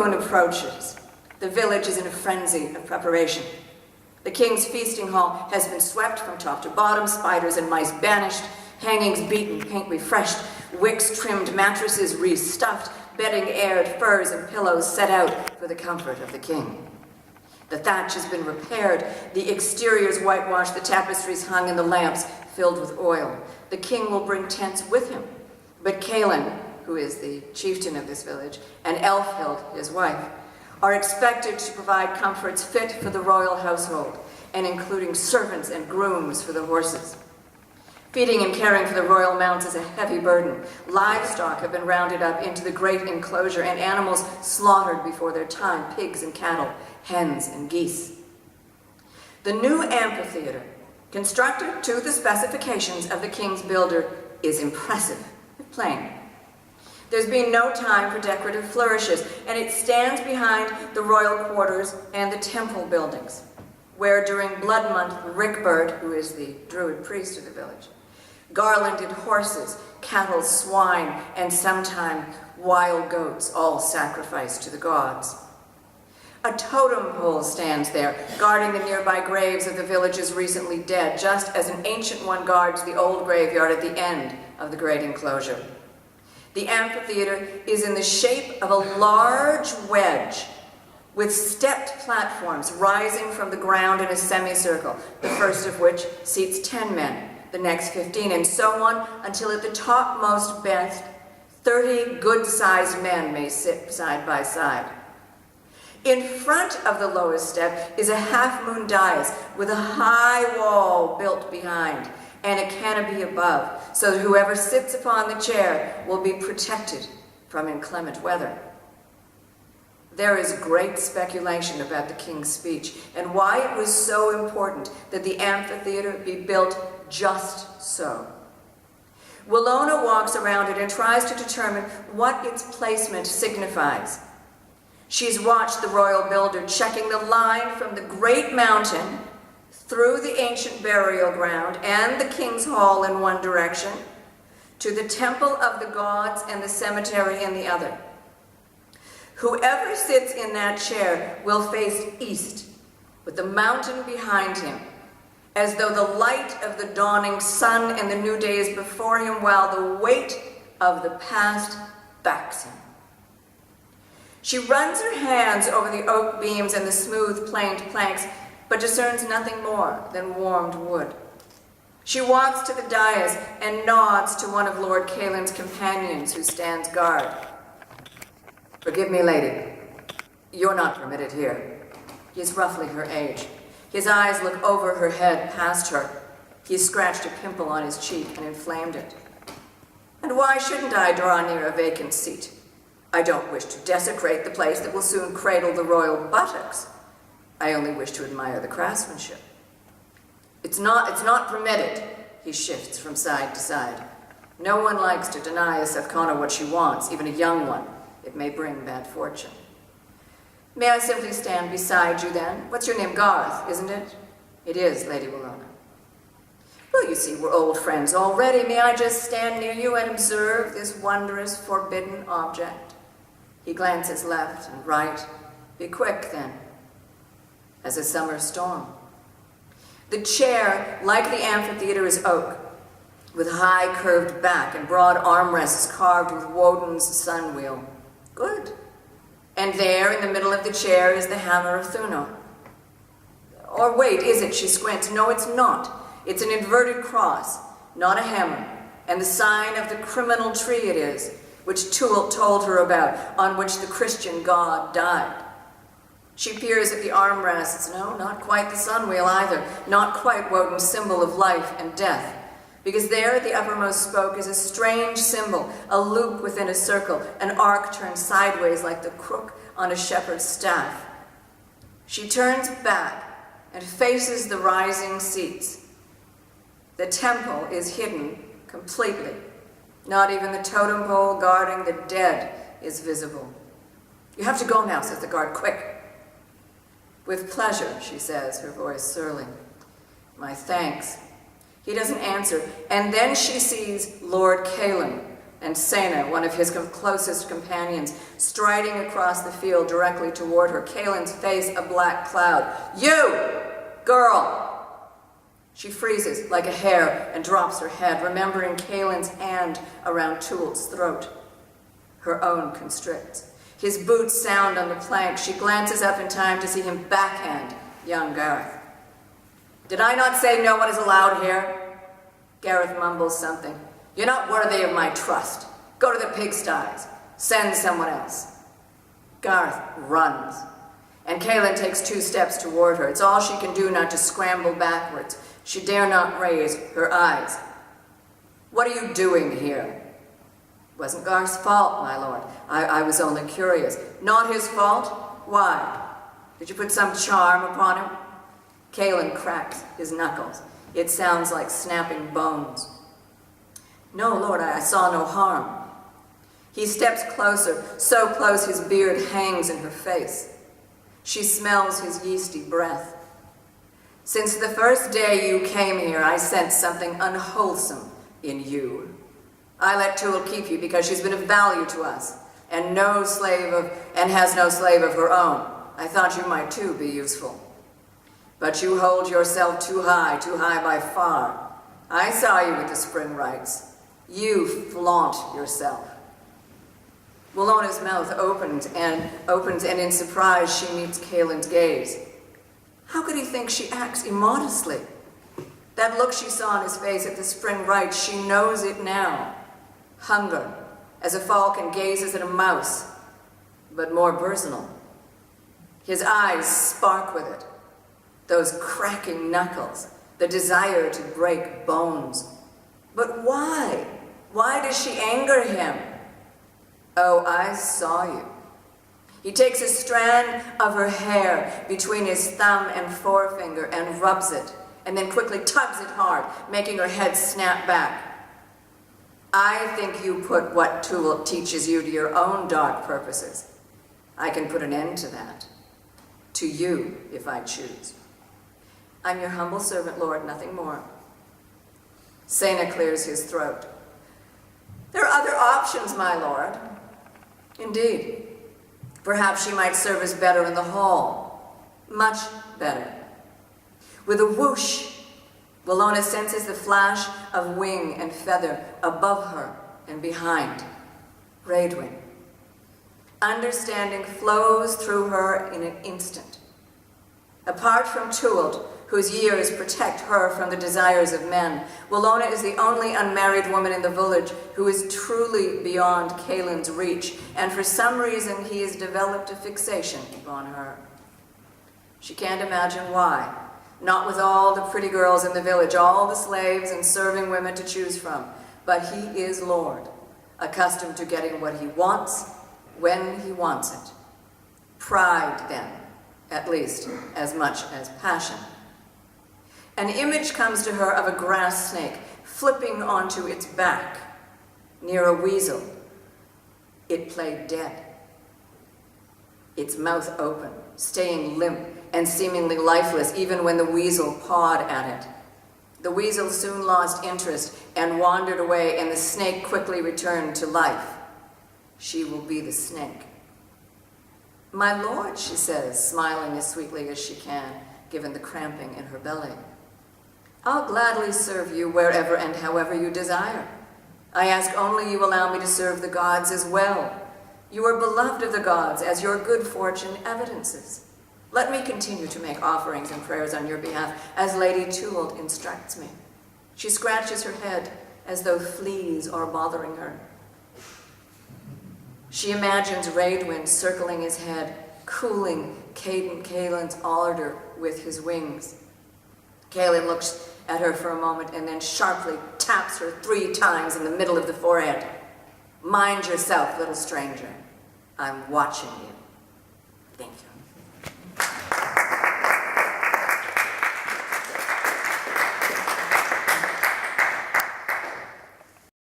moon approaches, the village is in a frenzy of preparation. The king's feasting hall has been swept from top to bottom, spiders and mice banished, hangings beaten, paint refreshed, wicks trimmed, mattresses restuffed, bedding aired, furs and pillows set out for the comfort of the king. The thatch has been repaired, the exteriors whitewashed, the tapestries hung, and the lamps filled with oil. The king will bring tents with him, but Caelan, who is the chieftain of this village, and Elfhild, his wife, are expected to provide comforts fit for the royal household, and including servants and grooms for the horses. Feeding and caring for the royal mounts is a heavy burden. Livestock have been rounded up into the great enclosure, and animals slaughtered before their time, pigs and cattle, hens and geese. The new amphitheater, constructed to the specifications of the king's builder, is impressive, if plain. There's been no time for decorative flourishes, and it stands behind the royal quarters and the temple buildings, where during Blood Month, Rickbird, who is the druid priest of the village, garlanded horses, cattle, swine, and sometimes wild goats, all sacrificed to the gods. A totem pole stands there, guarding the nearby graves of the village's recently dead, just as an ancient one guards the old graveyard at the end of the great enclosure. The amphitheater is in the shape of a large wedge with stepped platforms rising from the ground in a semicircle, the first of which seats 10 men, the next 15, and so on until at the topmost bench, 30 good-sized men may sit side by side. In front of the lowest step is a half-moon dais with a high wall built behind and a canopy above, so that whoever sits upon the chair will be protected from inclement weather. There is great speculation about the king's speech and why it was so important that the amphitheater be built just so. Wilona walks around it and tries to determine what its placement signifies. She's watched the royal builder checking the line from the great mountain through the ancient burial ground and the king's hall in one direction to the temple of the gods and the cemetery in the other. Whoever sits in that chair will face east with the mountain behind him, as though the light of the dawning sun and the new day is before him, while the weight of the past backs him. She runs her hands over the oak beams and the smooth planed planks, but discerns nothing more than warmed wood. She walks to the dais and nods to one of Lord Caelan's companions who stands guard. "Forgive me, lady. You're not permitted here." He is roughly her age. His eyes look over her head, past her. He scratched a pimple on his cheek and inflamed it. "And why shouldn't I draw near a vacant seat? I don't wish to desecrate the place that will soon cradle the royal buttocks. I only wish to admire the craftsmanship." It's not permitted." He shifts from side to side. "No one likes to deny a Sefcona what she wants, even a young one. It may bring bad fortune." "May I simply stand beside you, then? What's your name? Garth, isn't it?" "It is, Lady Wilona." "Well, you see, we're old friends already. May I just stand near you and observe this wondrous, forbidden object?" He glances left and right. "Be quick, then, as a summer storm." The chair, like the amphitheater, is oak, with high curved back and broad armrests carved with Woden's sun wheel. Good. And there, in the middle of the chair, is the hammer of Thuno. Or wait, is it? She squints. No, it's not. It's an inverted cross, not a hammer, and the sign of the criminal tree it is, which Touilt told her about, on which the Christian god died. She peers at the armrests. No, not quite the sun wheel either. Not quite Woden's symbol of life and death. Because there at the uppermost spoke is a strange symbol, a loop within a circle, an arc turned sideways like the crook on a shepherd's staff. She turns back and faces the rising seats. The temple is hidden completely. Not even the totem pole guarding the dead is visible. "You have to go now," says the guard. "Quick." "With pleasure," she says, her voice surly. "My thanks." He doesn't answer, and then she sees Lord Caelan, and Sena, one of his closest companions, striding across the field directly toward her, Caelin's face a black cloud. "You! Girl!" She freezes like a hare and drops her head, remembering Caelin's hand around Touilt's throat. Her own constricts. His boots sound on the plank. She glances up in time to see him backhand young Gareth. "Did I not say no one is allowed here?" Gareth mumbles something. "You're not worthy of my trust. Go to the pigsties. Send someone else." Gareth runs, and Caelan takes 2 steps toward her. It's all she can do not to scramble backwards. She dare not raise her eyes. "What are you doing here?" "Wasn't Garth's fault, my lord. I was only curious." "Not his fault? Why? Did you put some charm upon him?" Caelan cracks his knuckles. It sounds like snapping bones. "No, lord, I saw no harm." He steps closer, so close his beard hangs in her face. She smells his yeasty breath. "Since the first day you came here, I sensed something unwholesome in you. I let Touilt keep you because she's been of value to us, and has no slave of her own. I thought you might too be useful. But you hold yourself too high by far. I saw you with the spring rites. You flaunt yourself." Wilona's mouth opens, and in surprise she meets Caelin's gaze. How could he think she acts immodestly? That look she saw on his face at the spring rites, she knows it now. Hunger, as a falcon gazes at a mouse, but more personal. His eyes spark with it. Those cracking knuckles, the desire to break bones. But why? Why does she anger him? "Oh, I saw you." He takes a strand of her hair between his thumb and forefinger and rubs it, and then quickly tugs it hard, making her head snap back. "I think you put what Touilt teaches you to your own dark purposes. I can put an end to that. To you, if I choose." "I'm your humble servant, lord, nothing more." Sena clears his throat. "There are other options, my lord." "Indeed. Perhaps she might serve us better in the hall. Much better." With a whoosh, Wilona senses the flash of wing and feather above her and behind. Raedwin. Understanding flows through her in an instant. Apart from Touilt, whose years protect her from the desires of men, Wilona is the only unmarried woman in the village who is truly beyond Caelin's reach, and for some reason he has developed a fixation upon her. She can't imagine why, not with all the pretty girls in the village, all the slaves and serving women to choose from, but he is lord, accustomed to getting what he wants, when he wants it. Pride, then, at least as much as passion. An image comes to her of a grass snake flipping onto its back near a weasel. It played dead. Its mouth open, staying limp and seemingly lifeless even when the weasel pawed at it. The weasel soon lost interest and wandered away, and the snake quickly returned to life. She will be the snake. "My lord," she says, smiling as sweetly as she can, given the cramping in her belly, "I'll gladly serve you wherever and however you desire. I ask only you allow me to serve the gods as well. You are beloved of the gods, as your good fortune evidences. Let me continue to make offerings and prayers on your behalf, as Lady Touilt instructs me." She scratches her head as though fleas are bothering her. She imagines Raedwin circling his head, cooling Caelin's ardor with his wings. Caelan looks at her for a moment and then sharply taps her 3 times in the middle of the forehead. "Mind yourself, little stranger. I'm watching you." Thank you.